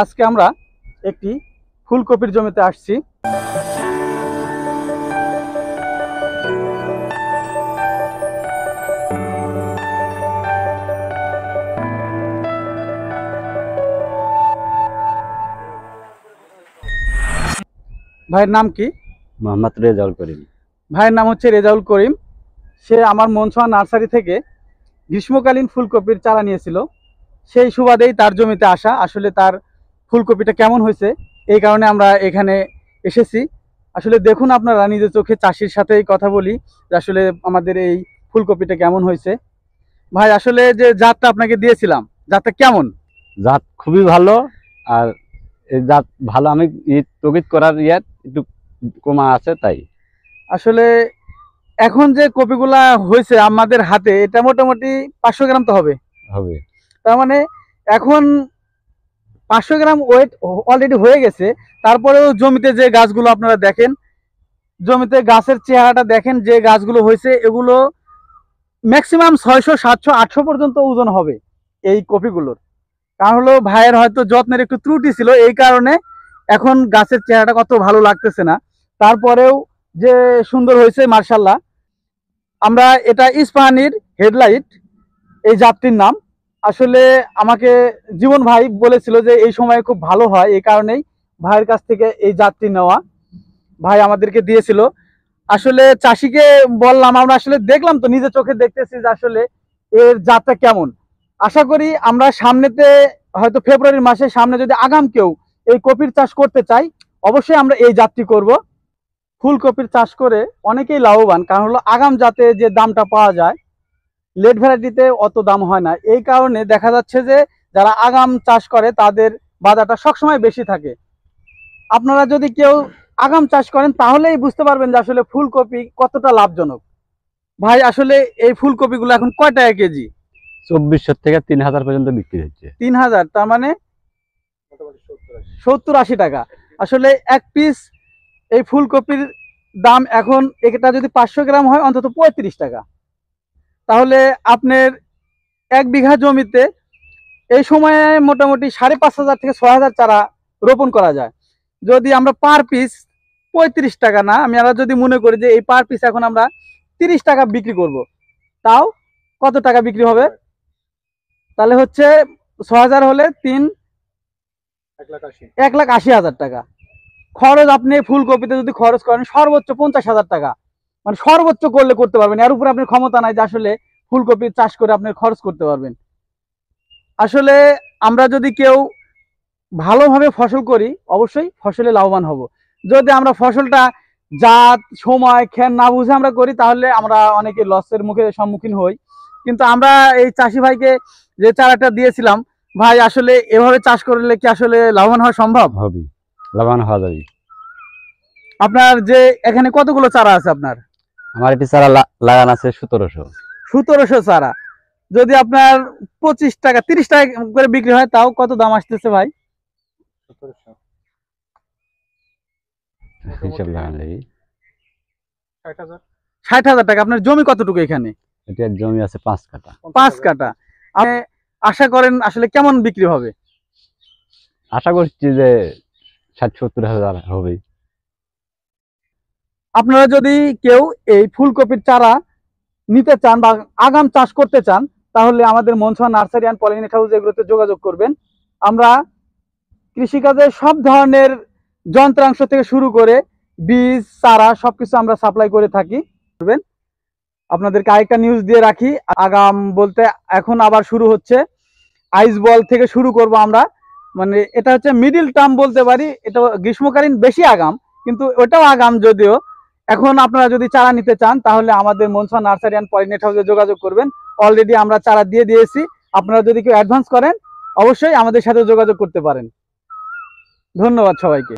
আজকে আমরা একটি ফুলকপির জমিতে আসছি। ভাইয়ের নাম কি? মোহাম্মদ রেজাউল করিম। ভাইয়ের নাম হচ্ছে রেজাউল করিম। সে আমার মনছোয়া নার্সারি থেকে গ্রীষ্মকালীন ফুলকপির চারা নিয়েছিল। সেই সুবাদেই তার জমিতে আসা। আসলে তার ফুলকপিটা কেমন হয়েছে এই কারণে আমরা এখানে এসেছি। আসলে দেখুন আপনারা নিজের চোখে, চাষির সাথেই কথা বলি যে আসলে আমাদের এই ফুলকপিটা কেমন হয়েছে। ভাই আসলে যে জাতটা আপনাকে দিয়েছিলাম, জাতটা কেমন? জাত খুবই ভালো। আর এই জাত ভালো, আমি স্থগিত করার একটু কমা আছে তাই। আসলে এখন যে কপিগুলা হয়েছে আমাদের হাতে, এটা মোটামুটি 500 গ্রাম তো হবে। তার মানে এখন 500 গ্রাম ওয়েট অলরেডি হয়ে গেছে। তারপরেও জমিতে যে গাছগুলো আপনারা দেখেন, জমিতে গাছের চেহারাটা দেখেন, যে গাছগুলো হয়েছে এগুলো ম্যাক্সিমাম 600, 700, 800 পর্যন্ত ওজন হবে এই কপিগুলোর। কারণ হলো ভাইয়ের হয়তো যত্নের একটু ত্রুটি ছিল, এই কারণে এখন গাছের চেহারাটা কত ভালো লাগতেছে না। তারপরেও যে সুন্দর হয়েছে মার্শাল্লাহ। আমরা এটা ইস্পাহানির হেডলাইট, এই জাতটির নাম। আসলে আমাকে জীবন ভাই বলেছিল যে এই সময় খুব ভালো হয়, এই কারণেই ভাইয়ের কাছ থেকে এই জাতটি নেওয়া। ভাই আমাদেরকে দিয়েছিল। আসলে চাষিকে বললাম, আমরা আসলে দেখলাম তো, নিজের চোখে দেখতেছি যে আসলে এর জাতটা কেমন। আশা করি আমরা সামনেতে হয়তো ফেব্রুয়ারি মাসে সামনে যদি আগাম কেউ এই কপির চাষ করতে চাই, অবশ্যই আমরা এই জাতটি করব। ফুলকপির চাষ করে অনেকেই লাভবান, কারণ হলো আগাম জাতে যে দামটা পাওয়া যায়, লেট ভ্যারাইটিতে অত দাম হয় না। এই কারণে দেখা যাচ্ছে যে যারা আগাম চাষ করে তাদের বাজারটা সবসময় বেশি থাকে। আপনারা যদি কেউ আগাম চাষ করেন তাহলেই বুঝতে পারবেন যে আসলে ফুলকপি কতটা লাভজনক। ভাই আসলে এই ফুলকপিগুলো এখন কয় টাকা কেজি? 2400 থেকে 3000 পর্যন্ত বিক্রি হচ্ছে। 3000, তার মানে 70-80 টাকা। আসলে এক পিস এই ফুলকপির দাম এখন, এটা যদি 500 গ্রাম হয় অন্তত 35 টাকা। তাহলে আপনার 1 বিঘা জমিতে এই সময়ে মোটামুটি 5,500 থেকে 6,000 চারা রোপণ করা যায়। যদি আমরা পার পিস 35 টাকা না, আমরা যদি মনে করি যে এই পার পিস এখন আমরা 30 টাকা বিক্রি করব, তাও কত টাকা বিক্রি হবে? তাহলে হচ্ছে 6,000 হলে 1,80,000 টাকা খরচ। আপনি ফুলকপিতে যদি খরচ করেন সর্বোচ্চ 50,000 টাকা, মানে সর্বোচ্চ করলে করতে পারবেন। এর উপরে আপনার ক্ষমতা নাই যে আসলে ফুলকপি চাষ করে আপনি খরচ করতে পারবেন। আসলে আমরা যদি কেউ ভালোভাবে ফসল করি অবশ্যই ফসলে লাভবান হব। যদি আমরা ফসলটা জাত, সময়, খেয়াল না বুঝে আমরা করি তাহলে আমরা অনেকে লসের মুখে সম্মুখীন হই। কিন্তু আমরা এই চাষি ভাইকে যে চারাটা দিয়েছিলাম, ভাই আসলে এভাবে চাষ করলে কি আসলে লাভবান হওয়া সম্ভব? হবে, লাভবান হওয়া যাবে। আপনার যে এখানে কতগুলো চারা আছে আপনার? আমার এটি চারা লাগানো আছে 1700 চারা। যদি আপনার 25 টাকা 30 টাকা করে বিক্রি হয় তাও কত দাম আসতেছে ভাই? 60,000 টাকা। আপনার জমি কতটুকু এখানে? এটার জমি আছে 5 কাঠা। 5 কাঠা। আপনি আশা করেন আসলে কেমন বিক্রি হবে? আশা করছি যে 60-70 হাজার হবে। আপনারা যদি কেউ এই ফুলকপির চারা নিতে চান বা আগাম চাষ করতে চান তাহলে আমাদের মনছোয়া নার্সারি অ্যান্ড পলিনেট হাউস এগুলোতে যোগাযোগ করবেন। আমরা কৃষিকাজে সব ধরনের যন্ত্রাংশ থেকে শুরু করে বীজ, চারা সবকিছু আমরা সাপ্লাই করে থাকি। আপনাদেরকে আরেকটা নিউজ দিয়ে রাখি, আগাম বলতে এখন আবার শুরু হচ্ছে আইস বল থেকে শুরু করব আমরা। মানে এটা হচ্ছে মিডিল টার্ম বলতে পারি, এটা গ্রীষ্মকালীন বেশি আগাম, কিন্তু ওটাও আগাম যদিও। এখন আপনারা যদি চারা নিতে চান তাহলে আমাদের মনছোয়া নার্সারি অ্যান্ড পলিনেট হাউসে যোগাযোগ করবেন। অলরেডি আমরা চারা দিয়ে দিয়েছি। আপনারা যদি কেউ অ্যাডভান্স করেন অবশ্যই আমাদের সাথে যোগাযোগ করতে পারেন। ধন্যবাদ সবাইকে।